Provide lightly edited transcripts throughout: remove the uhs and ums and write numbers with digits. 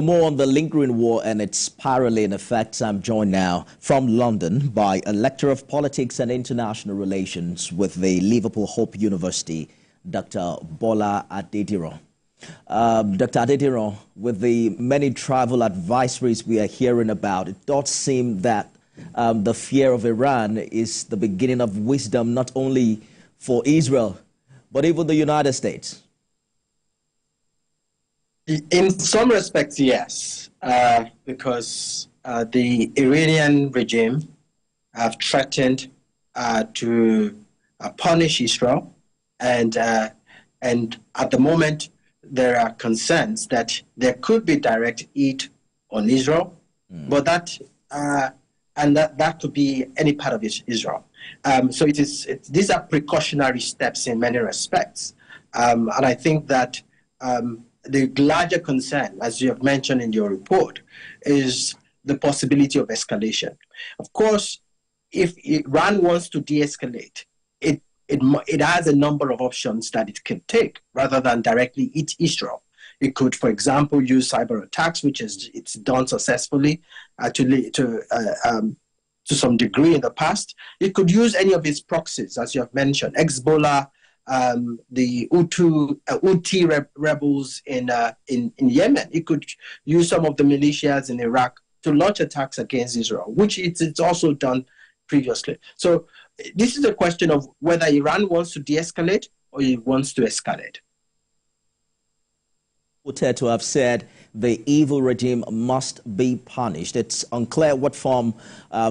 More on the lingering war and its spiraling effects. I'm joined now from London by a lecturer of politics and international relations with the Liverpool Hope University, Dr. Bola Adediran. Dr. Adediran, with the many travel advisories we are hearing about, it does seem that the fear of Iran is the beginning of wisdom, not only for Israel, but even the United States. In some respects, yes, because the Iranian regime have threatened to punish Israel, and at the moment there are concerns that there could be direct aid on Israel, but that could be any part of Israel. So these are precautionary steps in many respects, and I think that. The larger concern, as you have mentioned in your report, is the possibility of escalation. Of course, if Iran wants to de-escalate, it has a number of options that it can take rather than directly hit Israel. It could, for example, use cyber attacks, which it's done successfully to some degree in the past. It could use any of its proxies, as you have mentioned, Bola, the Houthi rebels in Yemen. It could use some of the militias in Iraq to launch attacks against Israel, which it's also done previously. So this is a question of whether Iran wants to de-escalate or it wants to escalate. To have said the evil regime must be punished. It's unclear what form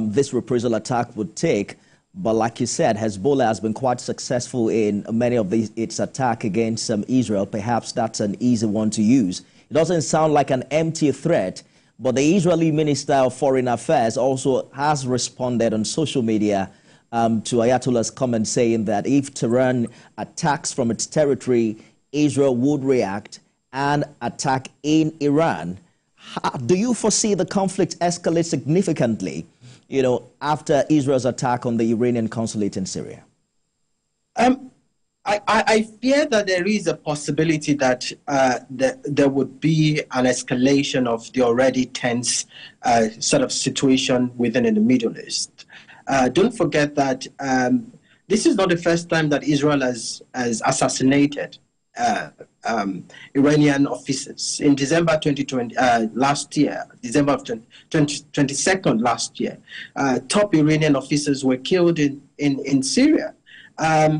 this reprisal attack would take. But like you said, Hezbollah has been quite successful in many of its attacks against Israel. Perhaps that's an easy one to use. It doesn't sound like an empty threat, but the Israeli Minister of Foreign Affairs also has responded on social media to Ayatollah's comment saying that if Tehran attacks from its territory, Israel would react and attack in Iran. Do you foresee the conflict escalate significantly, after Israel's attack on the Iranian consulate in Syria? I fear that there is a possibility that there would be an escalation of the already tense sort of situation within the Middle East. Don't forget that this is not the first time that Israel has assassinated Iranian officers. In December 2020, last year, December of 22nd last year, top Iranian officers were killed in Syria.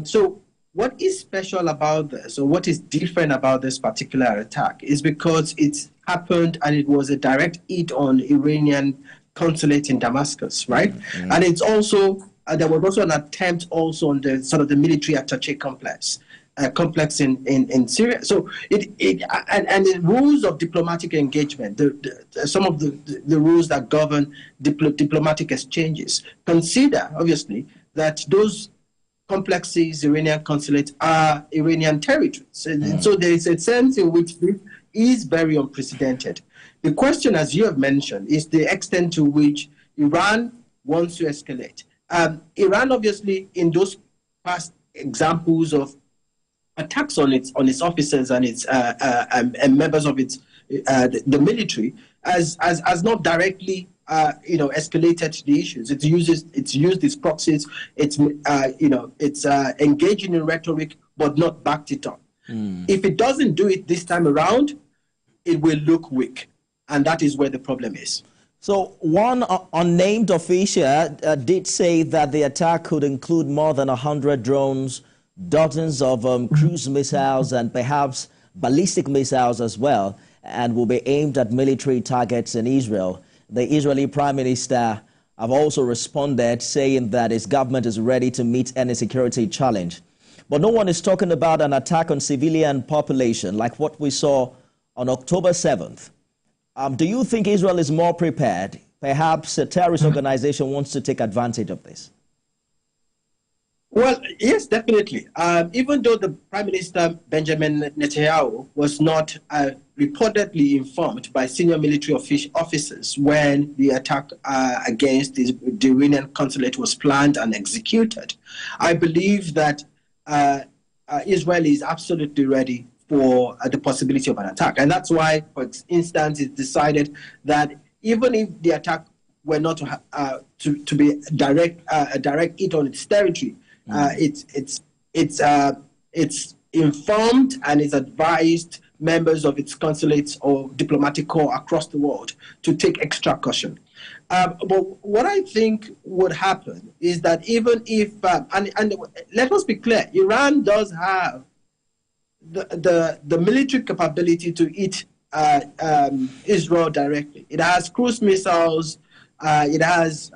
So what is special about this, or what is different about this particular attack, is because it's happened and it was a direct hit on Iranian consulate in Damascus, right? Mm-hmm. And it's also, there was also an attempt also on the sort of the military attaché complex in Syria. So and the rules of diplomatic engagement, some of the rules that govern diplomatic exchanges consider, obviously, that those complexes, Iranian consulates, are Iranian territories. And so there is a sense in which this is very unprecedented. The question, as you have mentioned, is the extent to which Iran wants to escalate. Iran, obviously, in those past examples of attacks on its officers and its and members of its the military, has not directly escalated the issues. It's used its proxies. It's engaging in rhetoric, but not backed it up. If it doesn't do it this time around, it will look weak, and that is where the problem is. So one unnamed official did say that the attack could include more than 100 drones, dozens of cruise missiles, and perhaps ballistic missiles as well, and will be aimed at military targets in Israel. The Israeli Prime Minister have also responded, saying that his government is ready to meet any security challenge. But no one is talking about an attack on civilian population like what we saw on October 7th. Do you think Israel is more prepared? Perhaps a terrorist organization wants to take advantage of this? Well, yes, definitely. Even though the Prime Minister, Benjamin Netanyahu, was not reportedly informed by senior military officers when the attack against the Iranian consulate was planned and executed, I believe that Israel is absolutely ready for the possibility of an attack. And that's why, for instance, it's decided that even if the attack were not to be a direct hit on its territory, it's informed and it's advised members of its consulates or diplomatic corps across the world to take extra caution. But what I think would happen is that even if, and let us be clear, Iran does have the military capability to hit Israel directly. It has cruise missiles, it has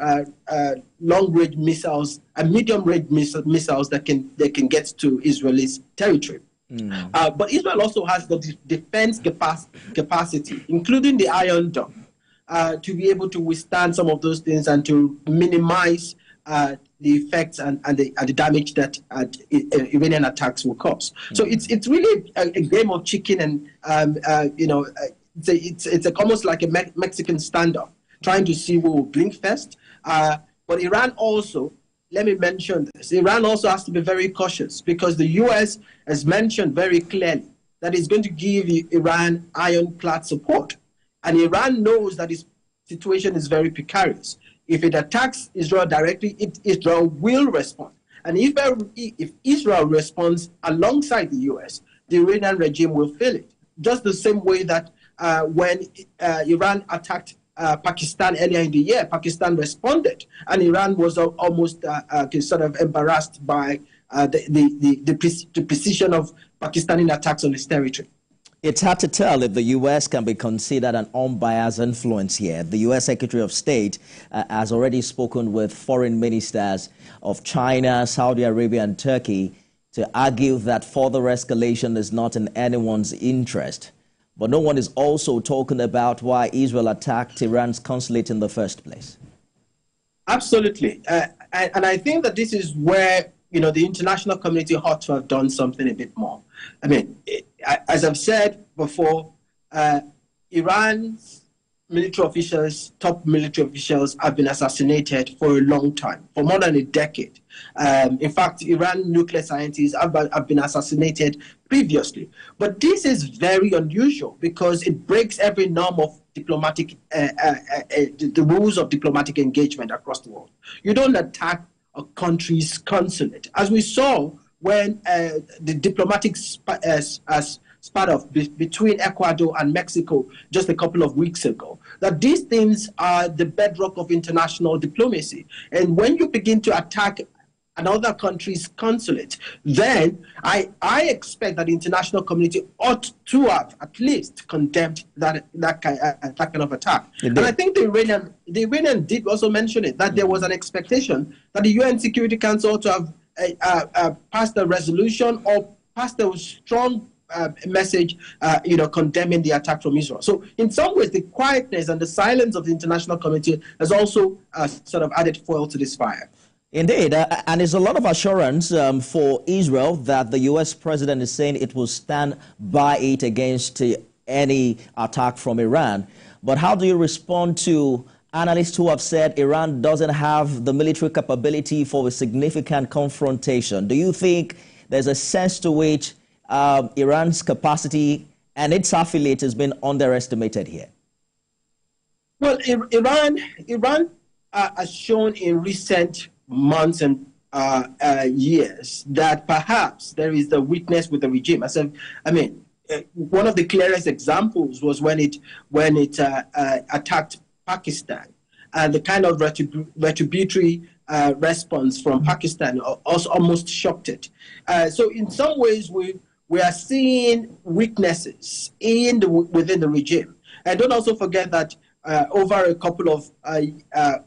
long-range missiles and medium-range missiles that can get to Israel's territory. But Israel also has the defense capacity, including the Iron Dome, to be able to withstand some of those things and to minimize the effects and the damage that Iranian attacks will cause. So it's really a game of chicken and it's almost like a Mexican standoff, trying to see who will blink first. But Iran also, let me mention this, Iran also has to be very cautious because the U.S. has mentioned very clearly that it's going to give Iran ironclad support. And Iran knows that its situation is very precarious. If it attacks Israel directly, Israel will respond. And if Israel responds alongside the U.S., the Iranian regime will feel it. Just the same way that when Iran attacked Pakistan earlier in the year, Pakistan responded, and Iran was almost sort of embarrassed by the precision of Pakistani attacks on its territory. It's hard to tell if the U.S. can be considered an unbiased influence here. The U.S. Secretary of State has already spoken with foreign ministers of China, Saudi Arabia, and Turkey to argue that further escalation is not in anyone's interest. But no one is also talking about why Israel attacked Iran's consulate in the first place. Absolutely. And I think that this is where, the international community ought to have done something a bit more. I mean, as I've said before, Iran's military officials, top military officials, have been assassinated for a long time, for more than a decade. In fact, Iran nuclear scientists have been assassinated previously. But this is very unusual because it breaks every norm of diplomatic, the rules of diplomatic engagement across the world. You don't attack a country's consulate, as we saw when the diplomatic spat between Ecuador and Mexico just a couple of weeks ago, that these things are the bedrock of international diplomacy. And when you begin to attack another country's consulate, then I expect that the international community ought to have at least condemned that kind of attack. Indeed. And I think the Iranian did also mention it, that there was an expectation that the UN Security Council ought to have passed a resolution or passed a strong message, condemning the attack from Israel. So in some ways, the quietness and the silence of the international community has also sort of added foil to this fire. Indeed, and there's a lot of assurance for Israel that the U.S. president is saying it will stand by it against any attack from Iran. But how do you respond to analysts who have said Iran doesn't have the military capability for a significant confrontation? Do you think there's a sense to which Iran's capacity and its affiliates has been underestimated here? Well, Iran has shown in recent months and years that perhaps there is the weakness with the regime. One of the clearest examples was when it attacked Pakistan, and the kind of retributory response from Pakistan also almost shocked it. So in some ways, we are seeing weaknesses within the regime. And don't also forget that over a couple of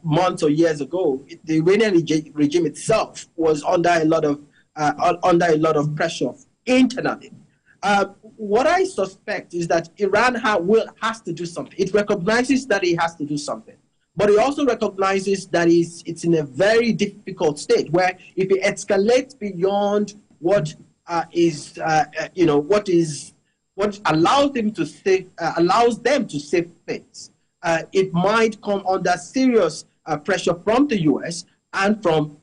months or years ago, the Iranian regime itself was under a lot of pressure internally. What I suspect is that Iran has to do something. It recognizes that it has to do something, but it also recognizes that it's in a very difficult state where if it escalates beyond what allows them to save face, it might come under serious pressure from the U.S., and from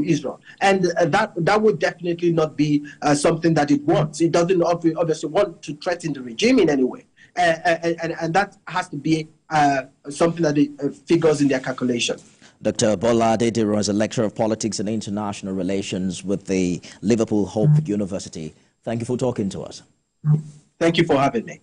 Israel, and that would definitely not be something that it wants. It doesn't obviously want to threaten the regime in any way, and that has to be something that it figures in their calculation. Dr. Bola Adediran is a lecturer of politics and international relations with the Liverpool Hope University. Thank you for talking to us. Thank you for having me.